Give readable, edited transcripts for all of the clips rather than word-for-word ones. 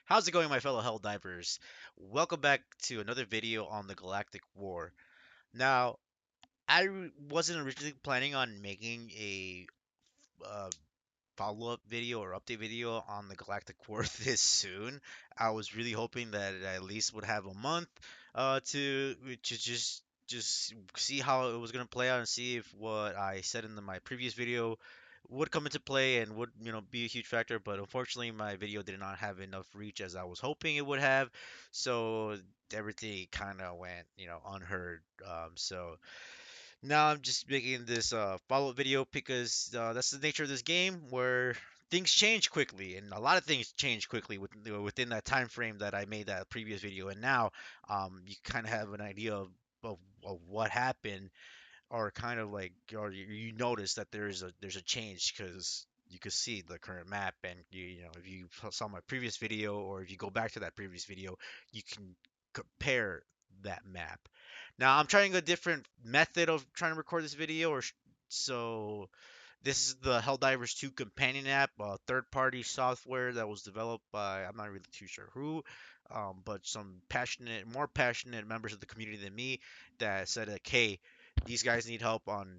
How's it going, my fellow Helldivers? Welcome back to another video on the Galactic War. Now, wasn't originally planning on making a uh, follow-up video or update video on the Galactic War this soon. I was really hoping that it at least would have a month to just see how it was gonna play out and see if what I said in my previous video would come into play and would be a huge factor. But unfortunately, my video did not have enough reach as I was hoping it would have, so everything kind of went unheard. So now I'm just making this follow-up video because that's the nature of this game where things change quickly, and a lot of things change quickly within that time frame that I made that previous video. And now you kind of have an idea of what happened, or kind of like, or you notice that there's a change because you could see the current map, and if you saw my previous video or if you go back to that previous video, you can compare that map. Now I'm trying a different method of trying to record this video, so this is the Helldivers 2 companion app, a third-party software that was developed by, I'm not really too sure who, but some more passionate members of the community than me that said, like, hey, these guys need help on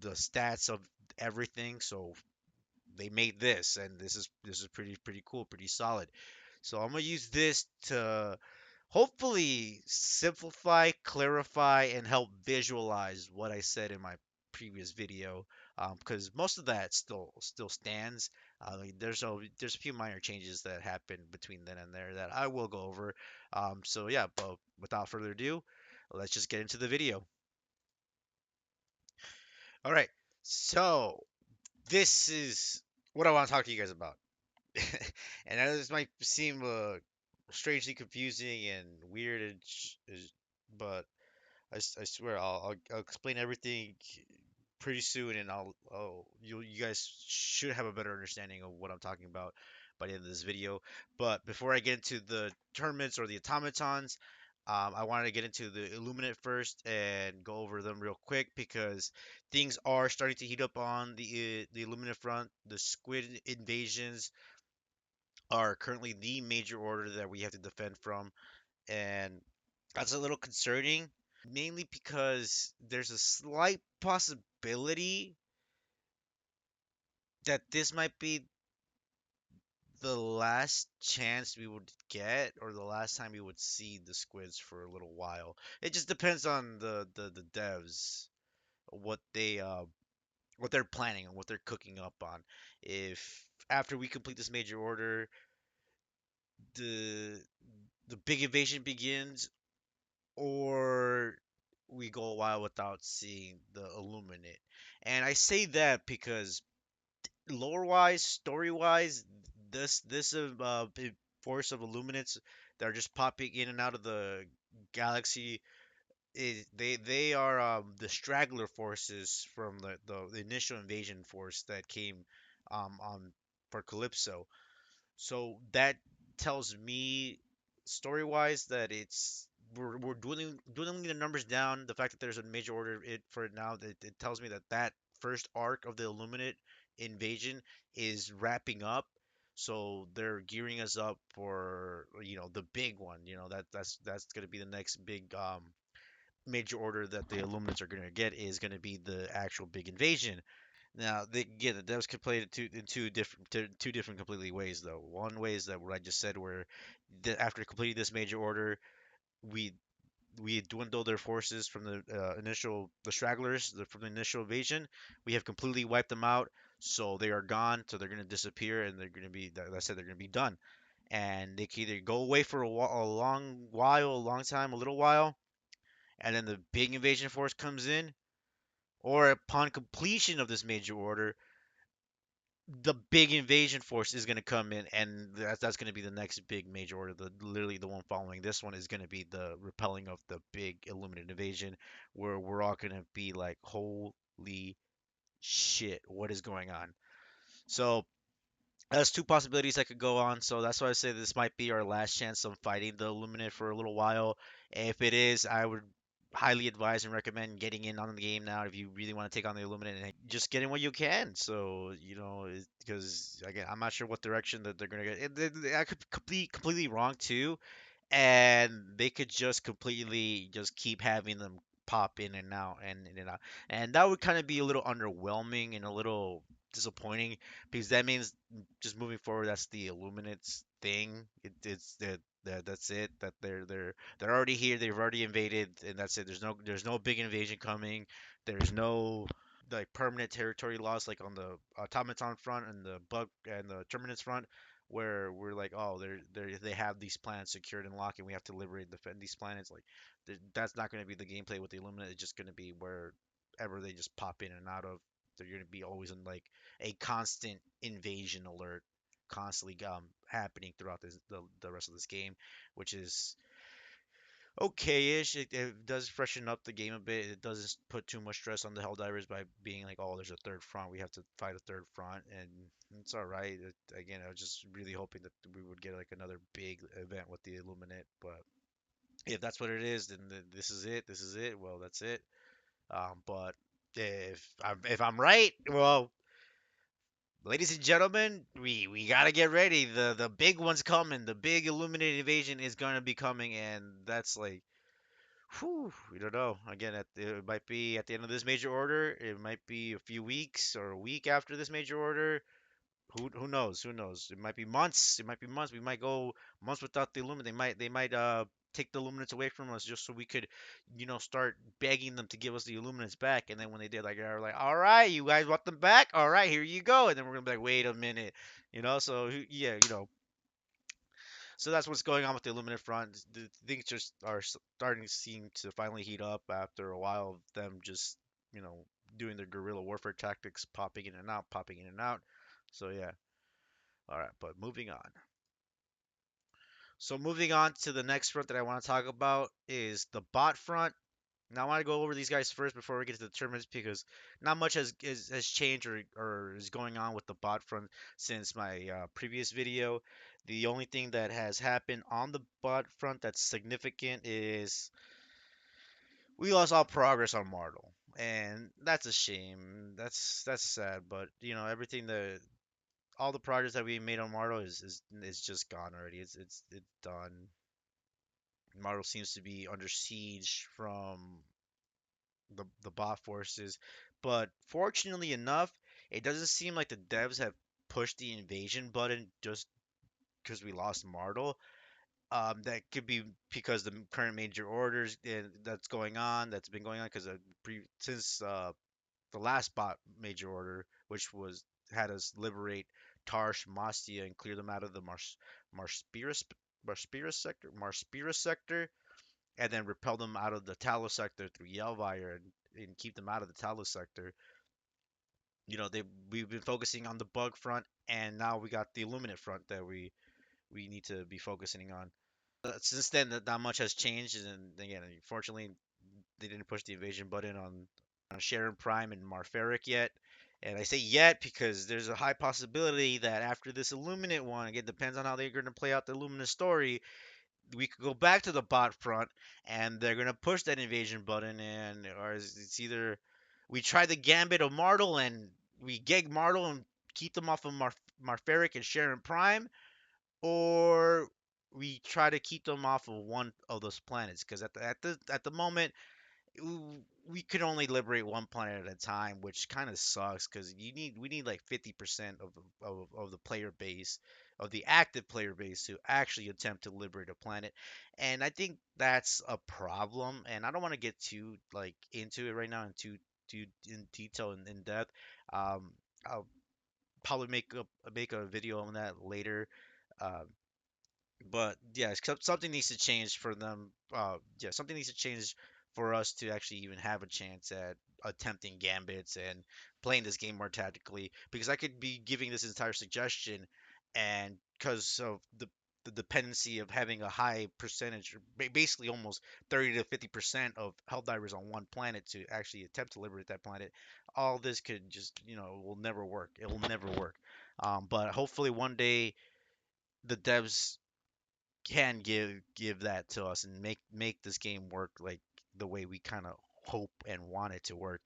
the stats of everything, so they made this, and this is pretty cool, pretty solid. So I'm gonna use this to hopefully simplify, clarify, and help visualize what I said in my previous video, because most of that still stands. Like, there's a few minor changes that happened between then and there that I will go over. So yeah, but without further ado, let's just get into the video. All right, so this is what I want to talk to you guys about. And I know this might seem strangely confusing and weird, but I swear I'll explain everything pretty soon, and you guys should have a better understanding of what I'm talking about by the end of this video. But before I get into the tournaments or the automatons, I wanted to get into the Illuminate first and go over them real quick because things are starting to heat up on the Illuminate front. The Squid invasions are currently the major order that we have to defend from, and that's a little concerning, mainly because there's a slight possibility that this might be the last chance we would get, or the last time we would see the squids for a little while. It just depends on the devs, what what they're planning and what they're cooking up on. If after we complete this major order, the the big invasion begins, or we go a while without seeing the Illuminate. And I say that because lore wise, story wise, this big force of Illuminates that are just popping in and out of the galaxy, they are the straggler forces from the initial invasion force that came on for Calypso. So that tells me, story wise, that we're dwindling the numbers down. The fact that there's a major order for it now, that it tells me that that first arc of the Illuminate invasion is wrapping up. So they're gearing us up for the big one. That's gonna be the next big major order that the Illuminates are gonna get, is gonna be the actual big invasion. Now, the devs could play it in two different completely ways, though. One way is that what I just said, where after completing this major order, we we dwindle their forces from the stragglers, from the initial invasion. We have completely wiped them out, so they are gone. So they're gonna disappear, and they're gonna be, like I said, they're gonna be done. And they can either go away for a long while, a long time, a little while, and then the big invasion force comes in, or upon completion of this major order, the big invasion force is going to come in, and that's going to be the next big major order. Literally the one following this one is going to be the repelling of the big Illuminate invasion, where we're all going to be like, holy shit, what is going on? So that's two possibilities that could go on. So that's why I say this might be our last chance of fighting the Illuminate for a little while. If it is, I would highly advise and recommend getting in on the game now if you really want to take on the Illuminate and just getting what you can. So, because again, I'm not sure what direction that they're gonna get. I could be completely wrong too, and they could just completely just keep having them pop in and out and in and out, and that would kind of be a little underwhelming and a little disappointing because that means just moving forward, that's the Illuminates thing. It's that's it. That they're already here. They've already invaded, and that's it. There's no big invasion coming. There's no like permanent territory loss like on the automaton front and the bug and the terminus front where we're like, oh, they have these planets secured and locked, and we have to liberate and defend these planets. Like, that's not going to be the gameplay with the Illuminate. It's just going to be wherever they just pop in and out of. They're going to be always in like a constant invasion alert, constantly happening throughout the rest of this game, which is okay-ish. It does freshen up the game a bit. It doesn't put too much stress on the Helldivers by being like, oh, there's a third front. We have to fight a third front, and it's all right. Again, I was just really hoping that we would get like another big event with the Illuminate. But if that's what it is, then this is it. This is it. Well, that's it. But if I'm right, well, ladies and gentlemen, we gotta get ready. The big one's coming. The big Illuminate invasion is gonna be coming, and that's like whew, we don't know. Again, it might be at the end of this major order. It might be a few weeks or a week after this major order. Who knows? Who knows? It might be months. It might be months. We might go months without the Illuminate. They might take the Illuminates away from us just so we could, start begging them to give us the Illuminates back. And then when they did, like, they're like, all right, you guys want them back? All right, here you go. And then we're gonna be like, wait a minute, So yeah, so that's what's going on with the Illuminate front. Things just are starting to seem to finally heat up after a while of them just, you know, doing their guerrilla warfare tactics, popping in and out, popping in and out. So yeah. All right, but moving on. So moving on to the next front that I want to talk about is the bot front. Now I want to go over these guys first before we get to the tournaments because not much has changed or is going on with the bot front since my previous video. The only thing that has happened on the bot front that's significant is we lost all progress on Martel, and that's a shame. That's sad, but everything that all the progress that we made on Martel is just gone already. It's done. Martel seems to be under siege from the bot forces. But fortunately enough, it doesn't seem like the devs have pushed the invasion button just because we lost Martel. That could be because the current major orders that's been going on because since the last bot major order, which was had us liberate Tarsh, Mastia, and clear them out of the Marspira Marspira sector, and then repel them out of the Talos sector through Yelvire and keep them out of the Talos sector. We've been focusing on the bug front, and now we got the Illuminate front that we need to be focusing on. Since then, not much has changed, and again, unfortunately, they didn't push the invasion button on Sharon Prime and Marferic yet. And I say yet because there's a high possibility that after this Illuminate one, again, depends on how they're going to play out the Illuminate story, we could go back to the bot front and they're gonna push that invasion button and or it's either we try the gambit of Martel and we geg Martel and keep them off of Marferic and Sharon Prime, or we try to keep them off of one of those planets because at the moment we could only liberate one planet at a time, which kind of sucks because we need like 50% of the player base of the active player base to actually attempt to liberate a planet, and I think that's a problem. And I don't want to get too like into it right now and too in detail and in depth. I'll probably make a video on that later. Um, but yeah, something needs to change for them. Yeah, something needs to change for us to actually even have a chance at attempting gambits and playing this game more tactically. Because I could be giving this entire suggestion, and because of the dependency of having a high percentage, basically almost 30 to 50% of Helldivers on one planet to actually attempt to liberate that planet, all this could just, will never work. It will never work. But hopefully one day the devs can give that to us and make this game work like the way we kind of hope and want it to work.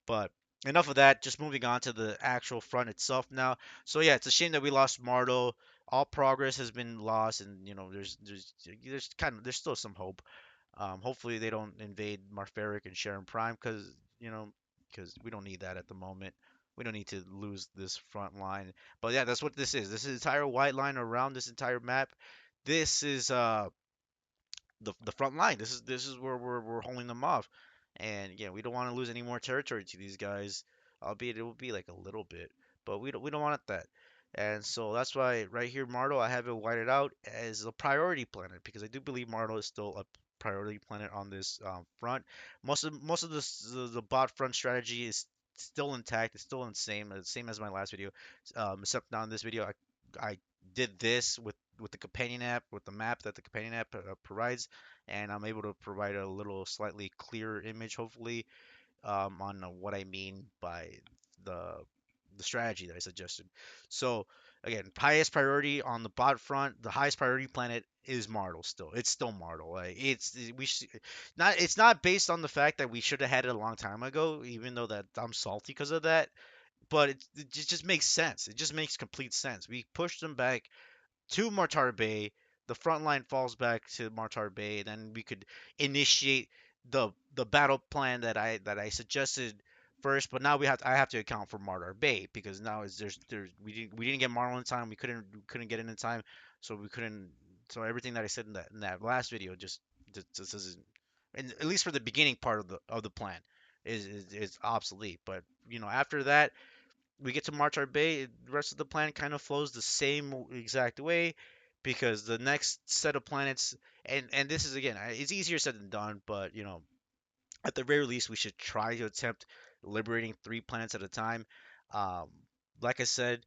But enough of that. Just moving on to the actual front itself now. So yeah, it's a shame that we lost Mardo. All progress has been lost, and there's still some hope. Hopefully they don't invade Marferic and Sharon Prime because we don't need that at the moment. We don't need to lose this front line. But yeah, that's what this is. This is entire white line around this entire map. This is the front line. This is where we're holding them off. And yeah, we don't want to lose any more territory to these guys, albeit it will be like a little bit, but we don't want that. And so that's why right here, Mardo, I have it whited out as a priority planet because I do believe Mardo is still a priority planet on this front. Most of the bot front strategy is still intact. It's still the same as my last video. Except now in this video, I did this with the companion app, with the map that the companion app provides, and I'm able to provide a little slightly clearer image, hopefully, on what I mean by the the strategy that I suggested. So again, highest priority on the bot front, the highest priority planet is Martel still. It's still Martel. Like it's not based on the fact that we should have had it a long time ago, even though that I'm salty because of that. But it just makes sense. It just makes complete sense. We pushed them back to Martar Bay. The front line falls back to Martar Bay. Then we could initiate the battle plan that I suggested first. But now I have to account for Martar Bay because now is there's we didn't get Marl in time. We couldn't get in time, so we couldn't. So everything that I said in that last video just isn't, and at least for the beginning part of the plan, is obsolete. But after that we get to Marchar Bay, the rest of the plan kind of flows the same exact way because the next set of planets, and this is again, it's easier said than done, but at the very least, we should try to attempt liberating 3 planets at a time. Um, like I said,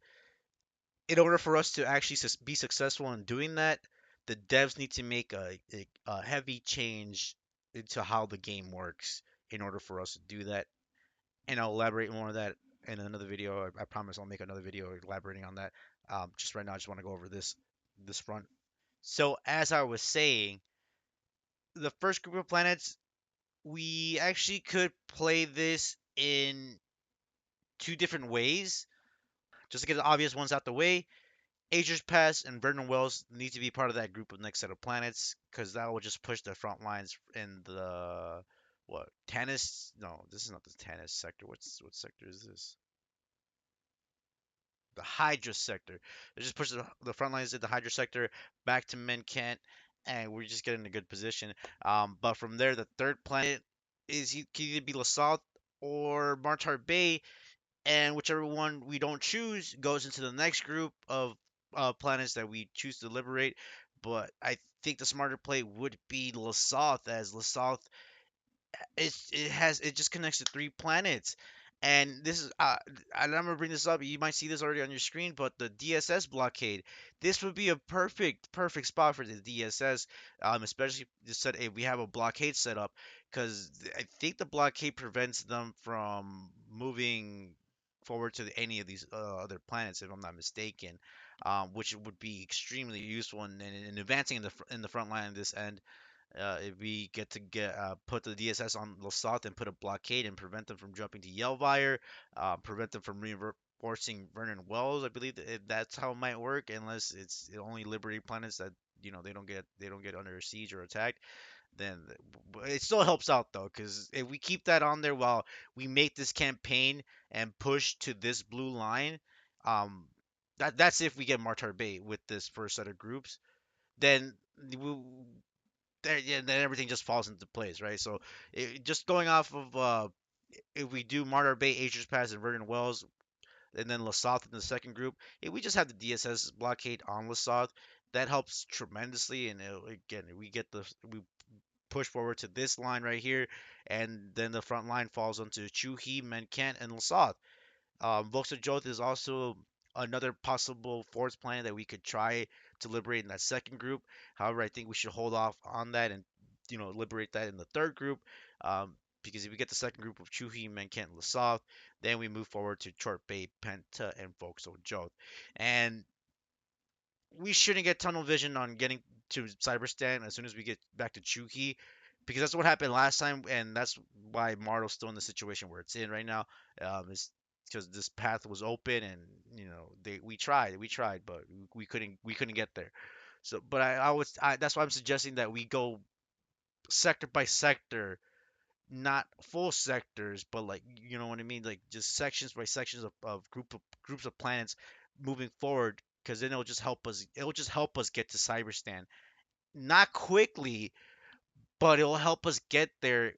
in order for us to actually be successful in doing that, the devs need to make a heavy change into how the game works in order for us to do that, and I'll elaborate more on that in another video. I promise I'll make another video elaborating on that. Just right now, I just want to go over this front. So as I was saying, the first group of planets, we actually could play this in 2 different ways. Just to get the obvious ones out the way, Ager's Pass and Vernon Wells need to be part of that group of next set of planets because that will just push the front lines in the what Tanis? No, this is not the Tanis sector. What sector is this? The Hydra sector. It just pushes the front lines of the Hydra sector back to Kent, and we're just getting in a good position. But from there, the third planet can either be LaSalle or Martar Bay, and whichever one we don't choose goes into the next group of planets that we choose to liberate. But I think the smarter play would be LaSalle, as LaSalle it just connects to 3 planets. And this is I'm gonna bring this up. You might see this already on your screen, but the DSS blockade. This would be a perfect spot for the DSS, especially just said if we have a blockade set up, because I think the blockade prevents them from moving forward to any of these other planets, if I'm not mistaken, which would be extremely useful in advancing in the front line of this end. If we get to put the DSS on Lasat and put a blockade and prevent them from jumping to Yellvire, prevent them from reinforcing Vernon Wells, I believe that's how it might work, unless it's only Liberty planets that they don't get under siege or attacked. Then it still helps out though, because if we keep that on there while we make this campaign and push to this blue line, um, that's if we get Martar Bay with this first set of groups. Then we, yeah, then everything just falls into place, right? So just going off of if we do Martyr Bay, Aegis Pass, and Verdant Wells, and then Lasauth in the second group, if we just have the DSS blockade on Lasauth, that helps tremendously. And again, we push forward to this line right here, and then the front line falls onto Chuhi, Menkent, and Lasauth. Voxel Joth is also another possible fourth planet that we could try to liberate in that second group. However, I think we should hold off on that and liberate that in the third group. Because if we get the second group of Chuhi, Menkent, and Lasav, then we move forward to Chort Bay, Penta, and Voxel Joth. And we shouldn't get tunnel vision on getting to Cyberstan as soon as we get back to Chuhi, because that's what happened last time, and that's why Martel's still in the situation where it's in right now. Is because this path was open, and we tried, but we couldn't get there. So, but that's why I'm suggesting that we go sector by sector, not full sectors, but like you know what I mean, like just sections by sections of groups of planets moving forward, because then it'll just help us. It'll just help us get to Cyberstan, not quickly, but it'll help us get there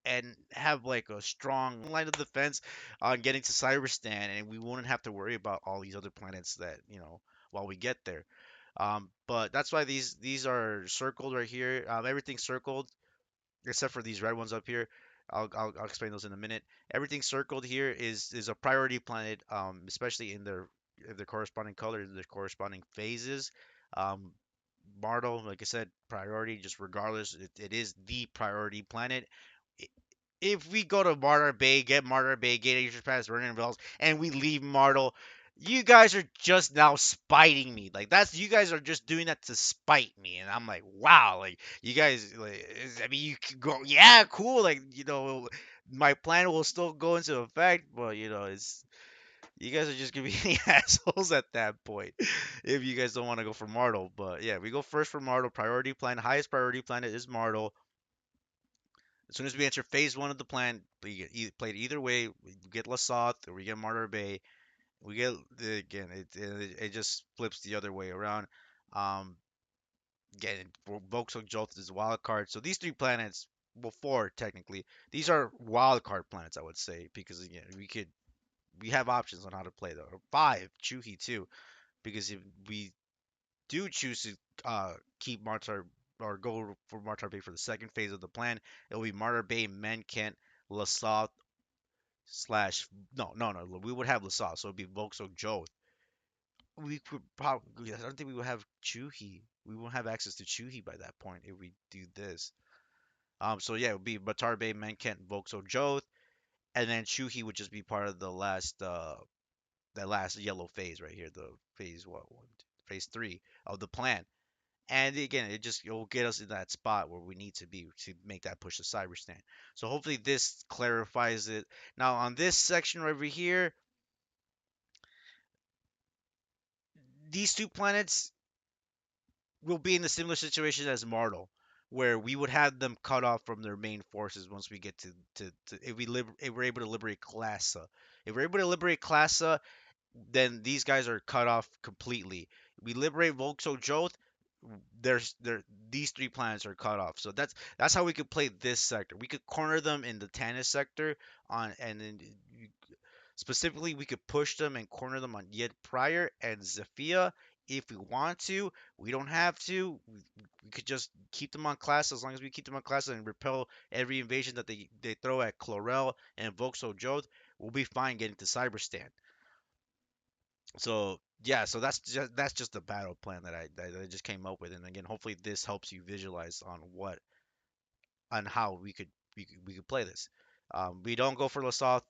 and have like a strong line of defense on getting to Cyberstan, and we wouldn't have to worry about all these other planets that while we get there. But that's why these are circled right here. Everything's circled except for these red ones up here. I'll explain those in a minute. Everything circled here is a priority planet, especially in their corresponding colors, their corresponding phases. Um, Martel, like I said, priority, just regardless, it is the priority planet. If we go to Martyr Bay, get Martyr Bay, get Aegis Pass, Vernon Wells, and we leave Martel, you guys are just now spiting me. Like you guys are just doing that to spite me, and I'm like, wow, like you guys, like, I mean, you could go, yeah, cool, like my plan will still go into effect, but it's you guys are just gonna be assholes at that point if you guys don't want to go for Martel. But yeah, we go first for Martel. Priority plan, highest priority planet is Martel. As soon as we enter phase one of the plan, we get played either way. We get Lassoth or we get Martyr Bay. We get again. It just flips the other way around. Um, Again, Vauxhall Jolt is a wild card. So these three planets, well, four technically, these are wild card planets, I would say, because again, we have options on how to play them. Five, Chuhi too, because if we do choose to keep Martyr or go for Martyr Bay for the second phase of the plan, it will be Martyr Bay, Menkent, Lassalle slash no, we would have Lassalle, so it'd be Vauxhall Joth. We could probably I don't think we would have Chuhi. We won't have access to Chuhi by that point if we do this. So yeah, it would be Martyr Bay, Menkent, Vauxhall Joth, and then Chuhi would just be part of the last that last yellow phase right here, the phase phase three of the plan. And again, it will get us in that spot where we need to be to make that push to Cyberstan. So hopefully this clarifies it. Now on this section right over here, these two planets will be in a similar situation as Martel, where we would have them cut off from their main forces once we get to if we're able to liberate Classa. If we're able to liberate Classa, then these guys are cut off completely. We liberate Vauxhall Joth, there these three planets are cut off. So that's how we could play this sector. We could corner them in the Tanis sector and then specifically we could push them and corner them on Yed Prior and Zephyr if we want to. We don't have to. We could just keep them on class as long as we keep them on class and repel every invasion that they throw at Chlorel and Vauxhall Joth. We'll be fine getting to Cyberstan. So yeah, so that's just the battle plan that I just came up with, and again, hopefully this helps you visualize on how we could play this. We don't go for Lassalle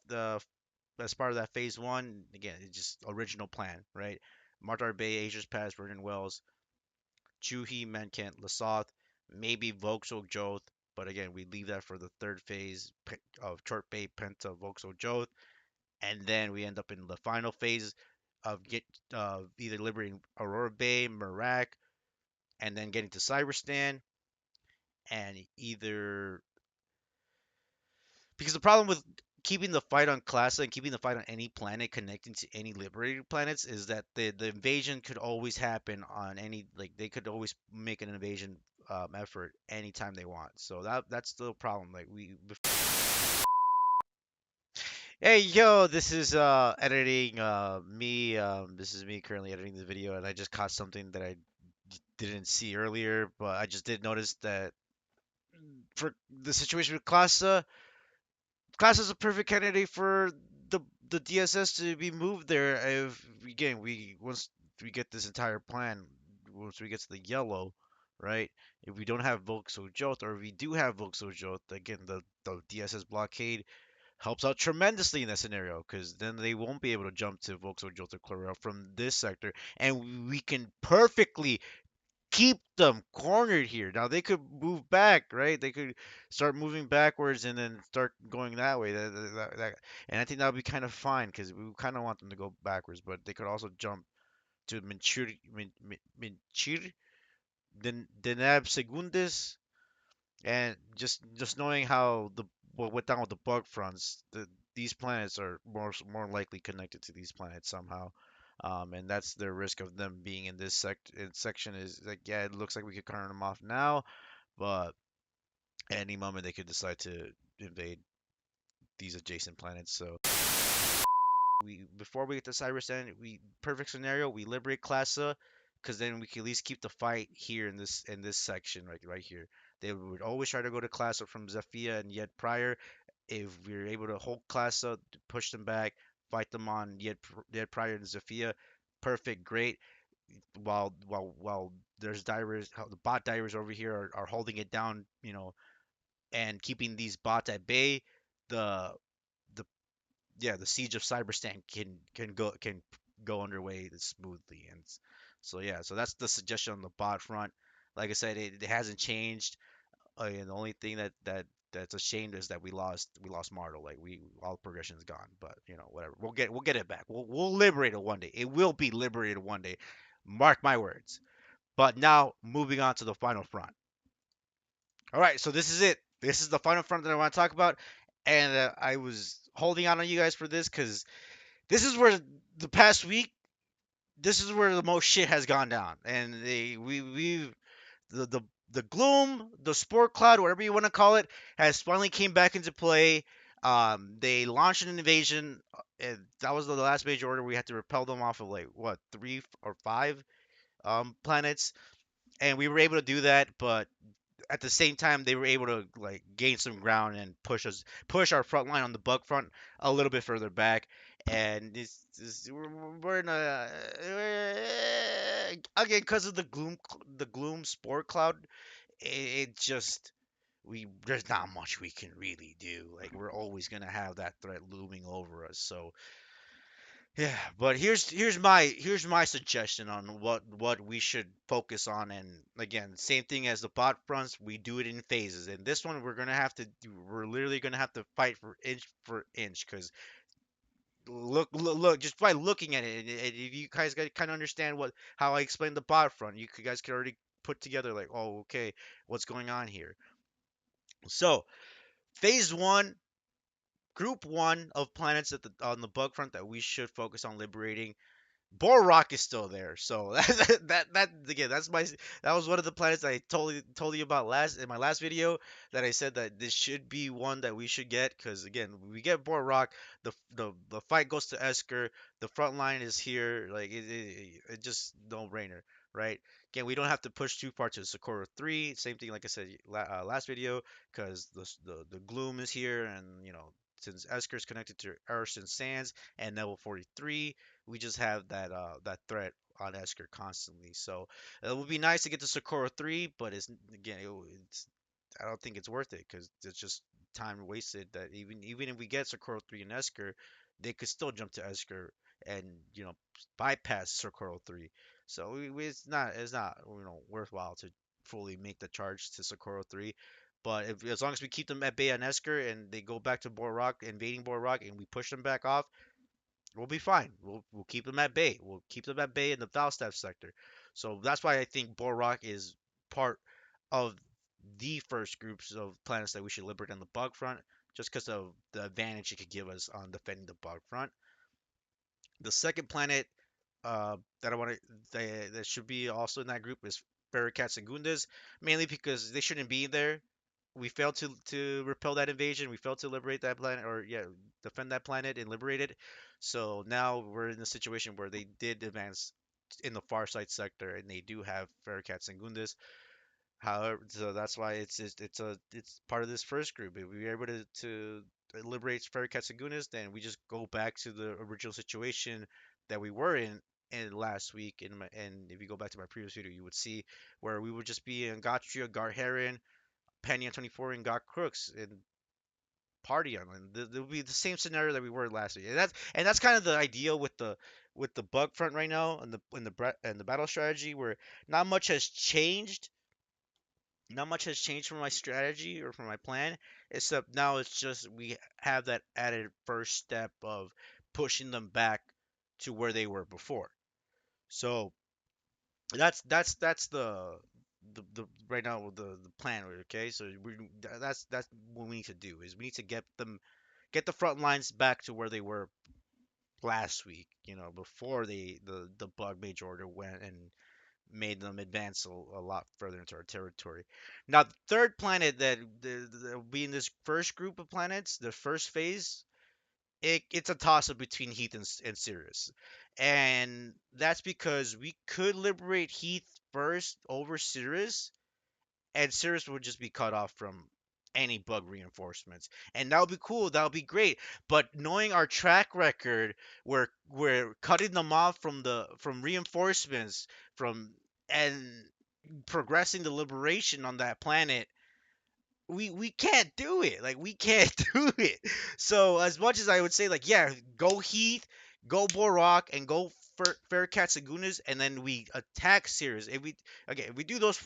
as part of that phase one. Again, it's just original plan, right? Martyr Bay, Asia's Pass, Vernon Wells, Chuhi, Menkent, Lassalle, maybe Vauxhall Joth, but again, we leave that for the third phase of Chort Bay, Penta, Vauxhall Joth, and then we end up in the final phase of either liberating Aurora Bay, Merak, and then getting to Cyberstan, and either because the problem with keeping the fight on Classa and keeping the fight on any planet connecting to any liberated planets is that the invasion could always happen on any like they could always make an invasion effort anytime they want. So that's the problem. Like hey yo, this is editing me. This is me currently editing the video, and I just caught something that I didn't see earlier, but I just did notice that for the situation with Class is a perfect candidate for the DSS to be moved there. If again we once we get this entire plan, once we get to the yellow, right? If we don't have Vauxhall Jolt, or if we do have Vauxhall Jolt, again the DSS blockade helps out tremendously in that scenario because then they won't be able to jump to Vauxhall Jolt or Chlorel from this sector, and we can perfectly keep them cornered here. Now they could move back, right? They could start moving backwards and then start going that way. And I think that would be kind of fine because we kind of want them to go backwards, but they could also jump to Minchir, Denab Segundes, and just knowing how what went down with the bug fronts, these planets are more likely connected to these planets somehow. And that's the risk of them being in this section is like, yeah, it looks like we could turn them off now, but at any moment they could decide to invade these adjacent planets. So we before we get to Cybersand, we perfect scenario, we liberate Classa, because then we can at least keep the fight here in this section right here. They would always try to go to Classa from Zephyr and yet prior. If we're able to hold Classa, push them back, fight them on yet prior to Zephyr, perfect, great. While there's divers, how the bot divers over here are holding it down, and keeping these bots at bay. The the yeah, the siege of Cyberstan can go underway smoothly, and so yeah, so that's the suggestion on the bot front. Like I said, it hasn't changed. And the only thing that's a shame is that we lost Martel. Like we all progression is gone, but whatever. We'll get it back. We'll liberate it one day. It will be liberated one day. Mark my words. But now moving on to the final front. All right, so this is it. This is the final front that I want to talk about, and I was holding out on you guys for this because this is where the past week, this is where the most shit has gone down, and the the the gloom, the sport cloud, whatever you want to call it, has finally came back into play. They launched an invasion, and that was the last major order. We had to repel them off of like what, three or five planets, and we were able to do that, but at the same time they were able to like gain some ground and push our front line on the bug front a little bit further back. And we're in a again because of the gloom sport cloud. It just we there's not much we can really do. Like we're always gonna have that threat looming over us. So yeah, but here's my suggestion on what we should focus on. And again, same thing as the bot fronts, we do it in phases. And this one we're literally gonna have to fight for inch because look, just by looking at it, and if you guys kind of understand how I explained the bot front, you guys could already put together like, oh, okay, what's going on here. So phase one, group one of planets on the bug front that we should focus on liberating. Borok is still there, so that again, that was one of the planets I told you about last in my last video, that I said that this should be one that we should get because again, we get Borok, the fight goes to Esker, the front line is here, like it just no brainer, right? Again, we don't have to push too far to Socorro 3. Same thing like I said last video, because the gloom is here, and since Esker is connected to Earth and Sands and level 43, we just have that threat on Esker constantly. So it would be nice to get to Socorro 3, but it's again it's I don't think it's worth it because it's just time wasted. That even if we get Socorro 3 and Esker, they could still jump to Esker and bypass Socorro 3. So it's not worthwhile to fully make the charge to Socorro 3. But as long as we keep them at bay on Esker and they go back to Borok, invading Borok, and we push them back off, we'll be fine. We'll keep them at bay. We'll keep them at bay in the Falstaff sector. So that's why I think Borok is part of the first groups of planets that we should liberate on the bug front, just because of the advantage it could give us on defending the bug front. The second planet that I want to that should be also in that group is Ferricats and Gundas, mainly because they shouldn't be there. We failed to repel that invasion. We failed to liberate that planet, or yeah, defend that planet and liberate it. So now we're in a situation where they did advance in the far side sector, and they do have Ferricats and Gundas. However, so that's why it's part of this first group. If we are able to liberate Ferricats and Gundas, then we just go back to the original situation that we were in last week. And if you go back to my previous video, you would see where we would just be in Gotria, Garherin, Penny on 24, and got Crooks. And party on. And there'll be the same scenario that we were last week. And that's kind of the ideal with the bug front right now and the battle strategy where not much has changed. Not much has changed from my strategy or from my plan, except now it's just we have that added first step of pushing them back to where they were before. So that's the right now the plan. Okay, so that's what we need to do is we need to get the front lines back to where they were last week. Before the bug major order went and made them advance a lot further into our territory. Now, the third planet that will be in this first group of planets, the first phase, it's a toss up between Heath and Sirius. And that's because we could liberate Heath first over Sirius, and Sirius would just be cut off from any bug reinforcements. And that would be cool, that would be great. But knowing our track record, we're cutting them off from reinforcements from and progressing the liberation on that planet. We can't do it. Like we can't do it. So as much as I would say like yeah, go Heath, go Borok, and go Faircat Sagunas, and then we attack Sirius. If we do those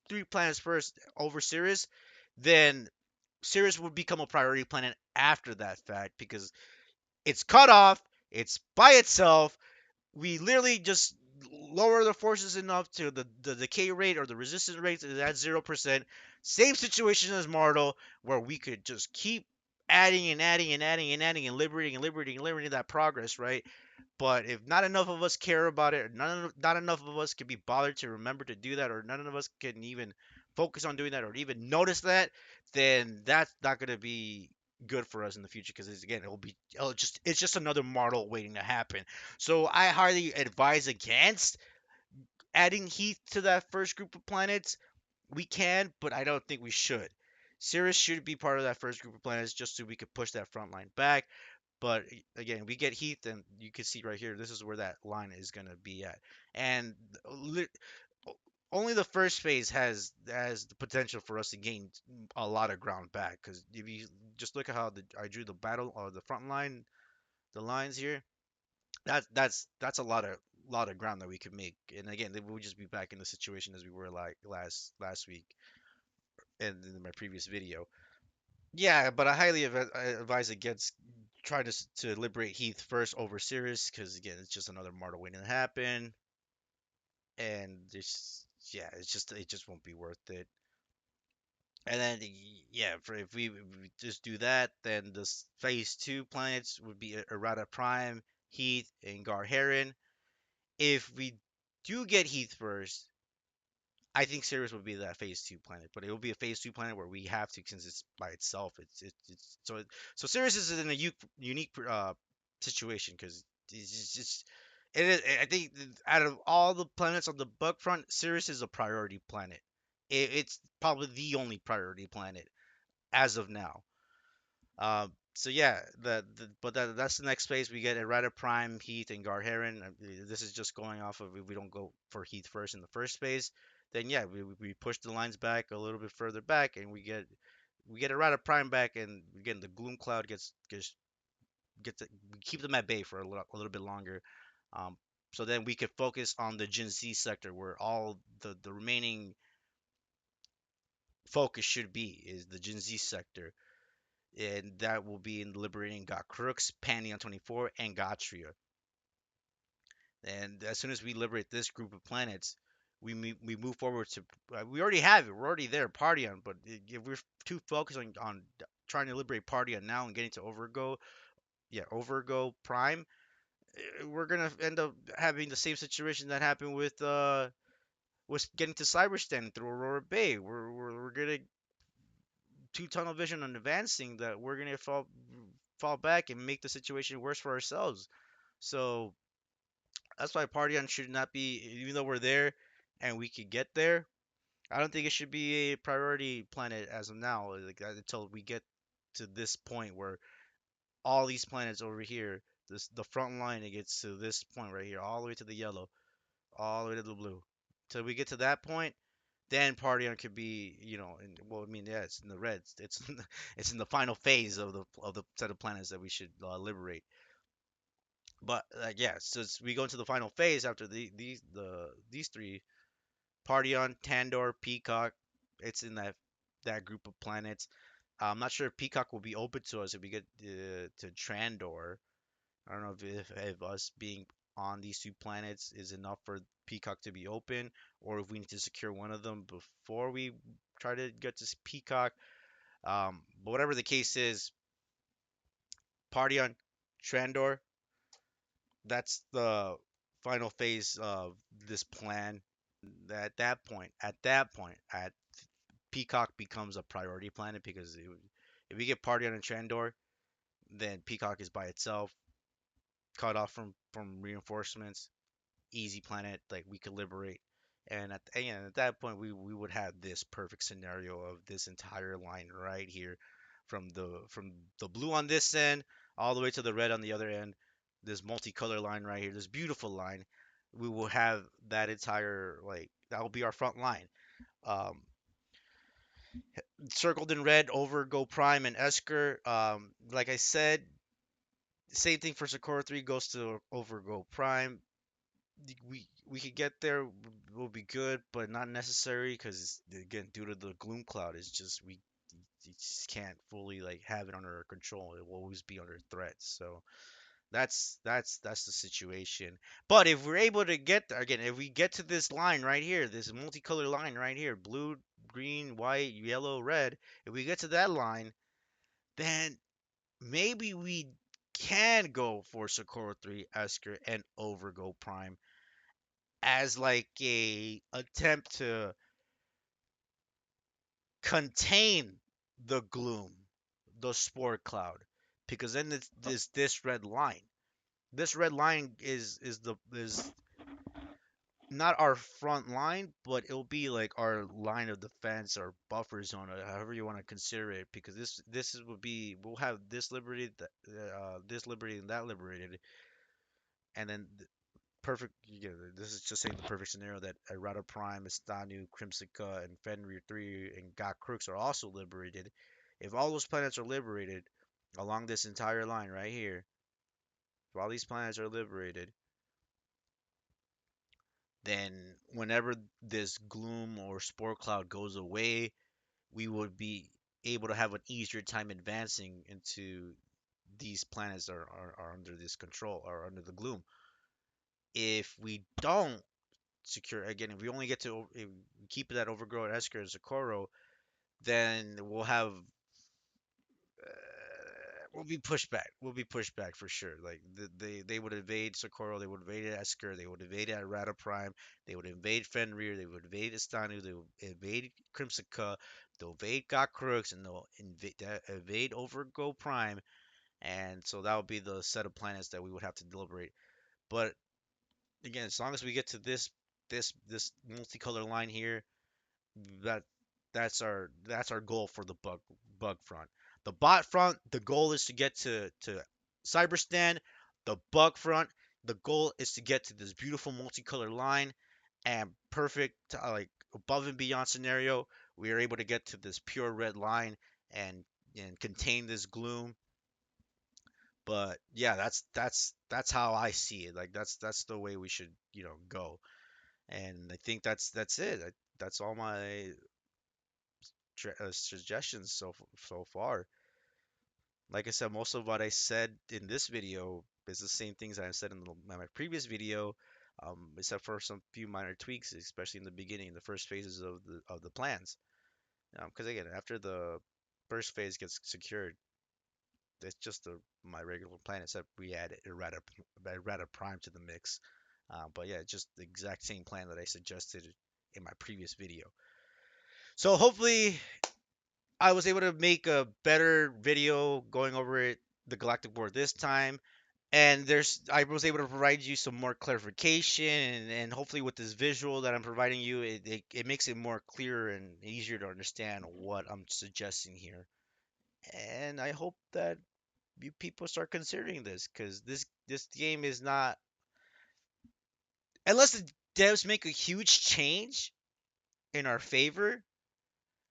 three planets first over Sirius, then Sirius would become a priority planet after that fact because it's cut off, it's by itself. We literally just lower the forces enough to the decay rate or the resistance rate is at 0%. Same situation as Martel, where we could just keep adding and adding and adding and adding and liberating and liberating and liberating that progress, right? But if not enough of us care about it, or not enough of us can be bothered to remember to do that, or none of us can even focus on doing that, or even notice that, then that's not going to be good for us in the future. Because again, it's just another model waiting to happen. So I highly advise against adding Heath to that first group of planets. We can, but I don't think we should. Sirius should be part of that first group of planets just so we could push that front line back. But again, we get Heath, and you can see right here, this is where that line is going to be at. And only the first phase has the potential for us to gain a lot of ground back. Because if you just look at how I drew the battle or the front line, the lines here, that's a lot of ground that we could make. And again, then we'll just be back in the situation as we were like last week and in my previous video. Yeah, but I highly I advise against trying to liberate Heath first over Sirius because again, it's just another mortal waiting to happen, and yeah, it just won't be worth it. And then yeah, if we just do that, then this phase two planets would be Errata Prime, Heath, and Garherin. If we do get Heath first, I think Sirius would be that phase two planet, but it will be a phase two planet where we have to, since it's by itself. So Sirius is in a unique situation because it's just it is. I think out of all the planets on the bug front, Sirius is a priority planet. It's probably the only priority planet as of now. So yeah, that's the next phase. We get Errata Prime, Heath, and Garherin. This is just going off of if we don't go for Heath first in the first phase, then yeah, we push the lines back a little bit further back, and we get Errata Prime back, and again the Gloom Cloud gets we keep them at bay for a little bit longer. Um, so then we could focus on the Jin Z sector where all the remaining focus should be is the Jin Z sector, and that will be in liberating Got Crooks, Pantheon 24, and Gotria. And as soon as we liberate this group of planets, we move forward to. We already have it. We're already there, Partyon. But if we're too focused on trying to liberate Partyon now and getting to Overgo, yeah, Overgo Prime, we're gonna end up having the same situation that happened with getting to Cyberstan through Aurora Bay. We're gonna two tunnel vision on advancing that we're gonna fall back and make the situation worse for ourselves. So that's why Partyon should not be, even though we're there and we could get there. I don't think it should be a priority planet as of now, like until we get to this point where all these planets over here, the front line, it gets to this point right here, all the way to the yellow, all the way to the blue. Till we get to that point, then Partyon could be, well, I mean, yeah, it's in the red. It's in it's in the final phase of the set of planets that we should liberate. But yeah, since we go into the final phase after these three, Partyon, Tandor, Peacock, it's in that group of planets. I'm not sure if Peacock will be open to us if we get to Trandor. I don't know if us being on these two planets is enough for Peacock to be open, or if we need to secure one of them before we try to get to Peacock. But whatever the case is, party on Trandor. That's the final phase of this plan. At Peacock becomes a priority planet because if we get party on Trandor, then Peacock is by itself, cut off from reinforcements, easy planet like we could liberate. And at that point, we would have this perfect scenario of this entire line right here, from the blue on this end all the way to the red on the other end. This multicolor line right here, this beautiful line, we will have that entire, like, that will be our front line. Um, Circled in red over Go Prime and Esker. Like I said, same thing for Sakura 3 goes to over Go Prime. We could get there, will be good, but not necessary because again, due to the gloom cloud, it's just you just can't fully like have it under control. It will always be under threat. So that's the situation. But if we're able to get there again, if we get to this line right here, this multicolored line right here, blue, green, white, yellow, red, if we get to that line, then maybe we can go for Socorro 3, Esker, and Overgo Prime as like a attempt to contain the gloom, the spore cloud, because then it's this red line. This red line is not our front line, but it'll be like our line of defense, our buffer zone, or however you want to consider it. Because would be, we'll have this liberated, this liberated, and that liberated, and then perfect. This is just saying the perfect scenario that Errata Prime, Estanu, Crimsica, and Fenrir 3 and God Crooks are also liberated. If all those planets are liberated along this entire line right here, if all these planets are liberated, then whenever this gloom or spore cloud goes away, we would be able to have an easier time advancing into these planets are under this control or under the gloom. If we don't secure again, if we only get to if we keep that overgrown Esker and Socorro, then we'll be pushed back. We'll be pushed back for sure. Like they would invade Socorro, they would invade Esker, they would invade Arata Prime, they would invade Fenrir, they would invade Estanu, they would invade Crimsica, they'll invade God Crooks, and they'll invade Overgo Prime, and so that would be the set of planets that we would have to deliberate. But again, as long as we get to this multicolor line here, that that's our goal for the bug front. The bot front, the goal is to get to Cyberstan. The bug front, the goal is to get to this beautiful multicolor line and perfect like above and beyond scenario. We are able to get to this pure red line and contain this gloom. But yeah, that's how I see it. Like that's the way we should go. And I think that's it. That's all my suggestions so far. Like I said, most of what I said in this video is the same things I said in my previous video, except for some few minor tweaks, especially in the beginning, the first phases of the plans. Because again, after the first phase gets secured, it's just my regular plan, except we add errata prime to the mix. But yeah, just the exact same plan that I suggested in my previous video. So hopefully I was able to make a better video going over the Galactic War this time, and I was able to provide you some more clarification, and hopefully with this visual that I'm providing you, it makes it more clear and easier to understand what I'm suggesting here. And I hope that you people start considering this, because this game is not, unless the devs make a huge change, in our favor,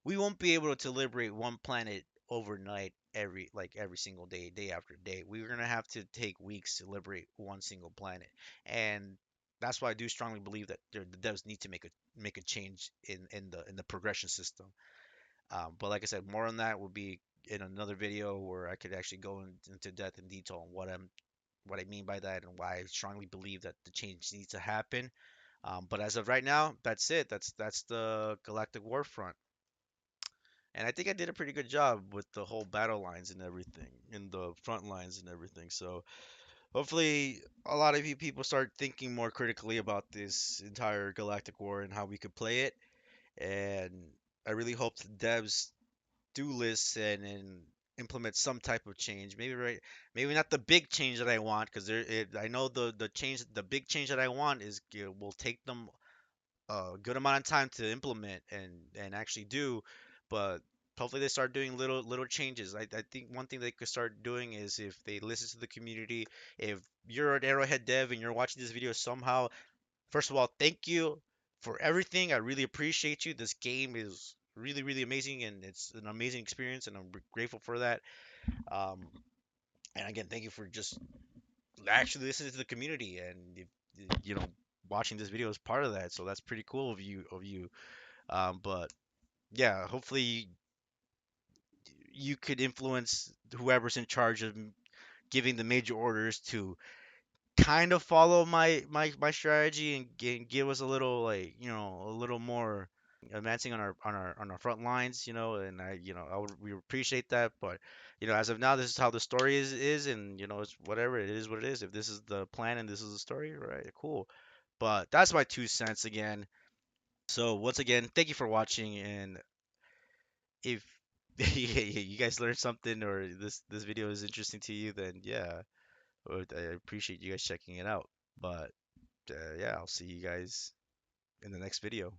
we won't be able to liberate one planet overnight every single day, day after day. We're gonna have to take weeks to liberate one single planet, and that's why I do strongly believe that the devs need to make a change in the progression system. But like I said, more on that will be in another video where I could actually go into depth and detail on what I mean by that and why I strongly believe that the change needs to happen. But as of right now, that's it. That's the Galactic Warfront. And I think I did a pretty good job with the whole battle lines and everything, and the front lines and everything. So hopefully, a lot of you people start thinking more critically about this entire Galactic War and how we could play it. And I really hope the devs do listen and implement some type of change. Maybe right, maybe not the big change that I want, because I know the big change that I want is will take them a good amount of time to implement and actually do, but hopefully they start doing little changes. I think one thing they could start doing is if they listen to the community. If you're an Arrowhead dev and you're watching this video somehow, first of all, thank you for everything. I really appreciate you. This game is really amazing, and it's an amazing experience, and I'm grateful for that. Um, and again, thank you for just actually listening to the community and you know watching this video is part of that. So that's pretty cool of you. But yeah, hopefully you could influence whoever's in charge of giving the major orders to kind of follow my strategy and give us a little like a little more advancing on our front lines, and I would we appreciate that. But as of now, this is how the story is, and it's whatever it is what it is. If this is the plan and this is the story, right, cool. But that's my 2 cents again. So once again, thank you for watching, and if you guys learned something or this video is interesting to you, then yeah, I appreciate you guys checking it out. But yeah, I'll see you guys in the next video.